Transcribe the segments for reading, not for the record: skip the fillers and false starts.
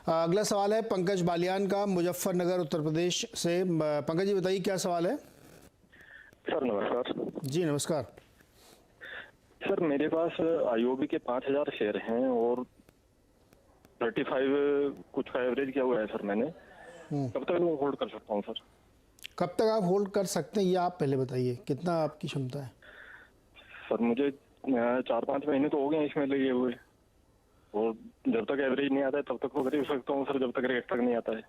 अगला सवाल है पंकज बालियान का, मुजफ्फरनगर उत्तर प्रदेश से। पंकज जी बताइए क्या सवाल है। सर नमस्कार। जी नमस्कार। सर मेरे पास आईओबी के 5000 शेयर हैं और 35 कुछ का एवरेज किया हुआ है सर मैंने। कब तक मैं होल्ड कर सकता हूँ सर? कब तक आप होल्ड कर सकते हैं ये आप पहले बताइए, कितना आपकी क्षमता है? सर मुझे 4-5 महीने तो हो गए इसमें लगे हुए, और जब तक एवरेज नहीं आता है तब तक होल्ड कर सकता हूँ सर, जब तक रेट तक नहीं आता है।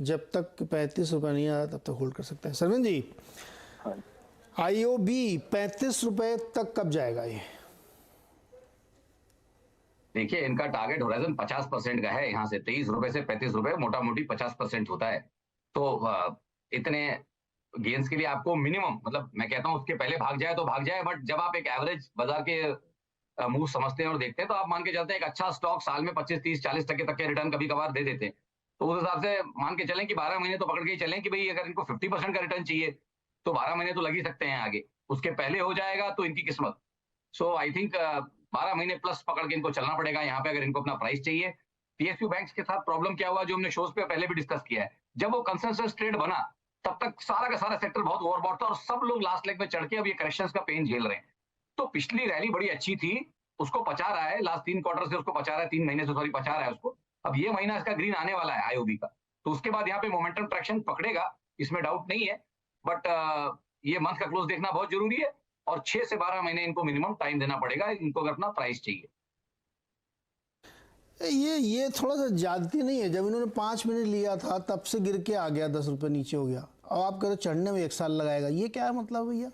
जब तक 35 रुपये नहीं आता तब तक होल्ड कर सकते हैं। सरविंद जी, हाँ आईओबी 35 रुपये तक कब जाएगा ये? देखिए, इनका टारगेट होराइजन 50% का है। यहाँ से 23 रुपए से 35 रुपए मोटा मोटी 50% होता है। तो इतने गेंस के लिए आपको मिनिमम, मतलब मैं कहता हूँ उसके पहले भाग जाए तो भाग जाए, बट जब आप एक एवरेज बाजार के मूव समझते हैं और देखते हैं तो आप मान के चलते हैं एक अच्छा स्टॉक साल में 25-30-40% तक के रिटर्न कभी कभार दे देते हैं। तो उस हिसाब से मान के चलें कि 12 महीने तो पकड़ के ही चलें कि भाई अगर इनको 50% का रिटर्न चाहिए तो 12 महीने तो लग ही सकते हैं आगे। उसके पहले हो जाएगा तो इनकी किस्मत। सो आई थिंक 12 महीने प्लस पकड़ के इनको चलना पड़ेगा यहाँ पे, अगर इनको अपना प्राइस चाहिए। पीएसयू बैंक्स के साथ प्रॉब्लम क्या हुआ, जो हमने शोज पे पहले भी डिस्कस किया है, जब वो कंसेंसस ट्रेड बना तब तक सारा का सारा सेक्टर बहुत ओवरबॉट था और सब लोग लास्ट लेग में चढ़ के अब ये करेक्शंस का पेन झेल रहे हैं। तो पिछली रैली बड़ी अच्छी थी, उसको पचा रहा है, लास्ट 3 क्वार्टर से उसको पचा रहा है, 3 महीने से सॉरी पचा रहा है उसको। अब ये महीना इसका ग्रीन आने वाला है आईओबी का, तो उसके बाद यहाँ पे मोमेंटम ट्रैक्शन पकड़ेगा, इसमें डाउट नहीं है। बट ये मंथ का क्लोज देखना बहुत जरूरी है और 6 से 12 महीने इनको मिनिमम टाइम देना पड़ेगा इनको अगर अपना प्राइस चाहिए। ये थोड़ा सा ज्यादती नहीं है? जब इन्होंने 5 मिनट लिया था तब से गिर के आ गया, 10 रुपये नीचे हो गया, अब आप कह रहे चढ़ने में 1 साल लगाएगा, ये क्या है मतलब भैया?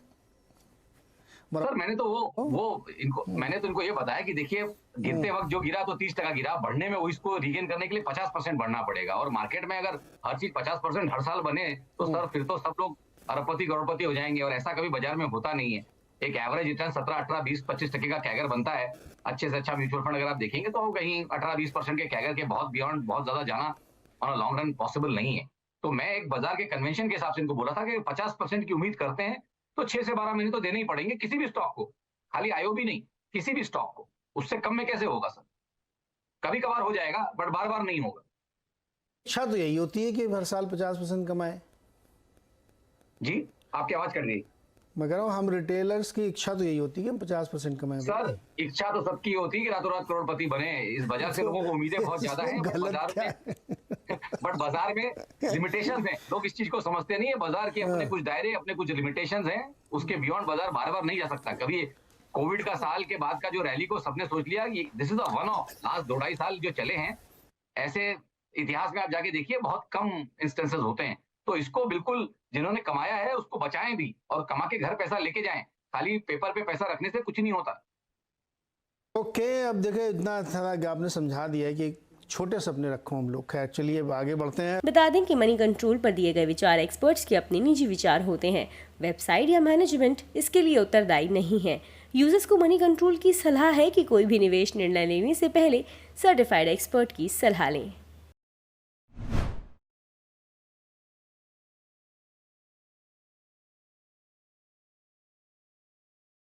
सर मैंने तो इनको ये बताया कि देखिए, गिरते वक्त जो गिरा तो 30% गिरा, बढ़ने में वो इसको रीगेन करने के लिए 50% बढ़ना पड़ेगा। और मार्केट में अगर हर चीज 50% हर साल बने तो सर फिर तो सब लोग अरबपति करोड़पति हो जाएंगे, और ऐसा कभी बाजार में होता नहीं है। एक एवरेज रिटर्न 17-18-20-25% का कैगर बनता है। अच्छे से अच्छा म्यूचुअल फंड अगर आप देखेंगे तो कहीं 18-20% के कैगर के बहुत बियॉन्ड बहुत ज्यादा जाना ऑन लॉन्ग रन पॉसिबल नहीं है। तो मैं एक बाजार के कन्वेंशन के हिसाब से इनको बोला था कि 50% की उम्मीद करते हैं तो 6 से 12 महीने तो देने ही पड़ेंगे किसी भी स्टॉक को, खाली आईओबी नहीं, किसी भी स्टॉक को। उससे कम में कैसे होगा सर? कभी कभार हो जाएगा बट बार बार नहीं होगा। इच्छा तो यही होती है कि हर साल 50% कमाए। जी आपकी आवाज कट गई। मैं कह रहा हूँ हम रिटेलर्स की इच्छा तो यही होती है कि हम 50% कमाएं। सर इच्छा तो सबकी होती है कि रातों रात करोड़पति बने। इस बाजार से लोगों को उम्मीदें बहुत ज्यादा हैं, बट बाजार में लिमिटेशंस हैं। लोग इस चीज को समझते नहीं है, बाजार के अपने कुछ दायरे, अपने कुछ लिमिटेशंस हैं, उसके बियॉन्ड बाजार बार बार नहीं जा सकता। कभी कोविड का साल के बाद का जो रैली को सबने सोच लिया कि this is a one of, last 2-2.5 साल जो चले हैं, ऐसे इतिहास में आप जाके देखिए बहुत कम इंस्टेंसेस होते हैं। तो इसको बिल्कुल जिन्होंने कमाया है उसको बचाएं भी, और कमा के घर पैसा लेके जाएं। खाली पेपर पे पैसा रखने से कुछ नहीं होता। ओके, अब देखिए इतना सारा आपने समझा दिया है कि छोटे सपने रखो हम लोग। खैर चलिए आगे बढ़ते हैं। बता दें कि मनी कंट्रोल पर दिए गए विचार एक्सपर्ट्स के अपने निजी विचार होते हैं। वेबसाइट या मैनेजमेंट इसके लिए उत्तरदायी नहीं है। यूजर्स को मनी कंट्रोल की सलाह है कि कोई भी निवेश निर्णय लेने से पहले सर्टिफाइड एक्सपर्ट की सलाह लें।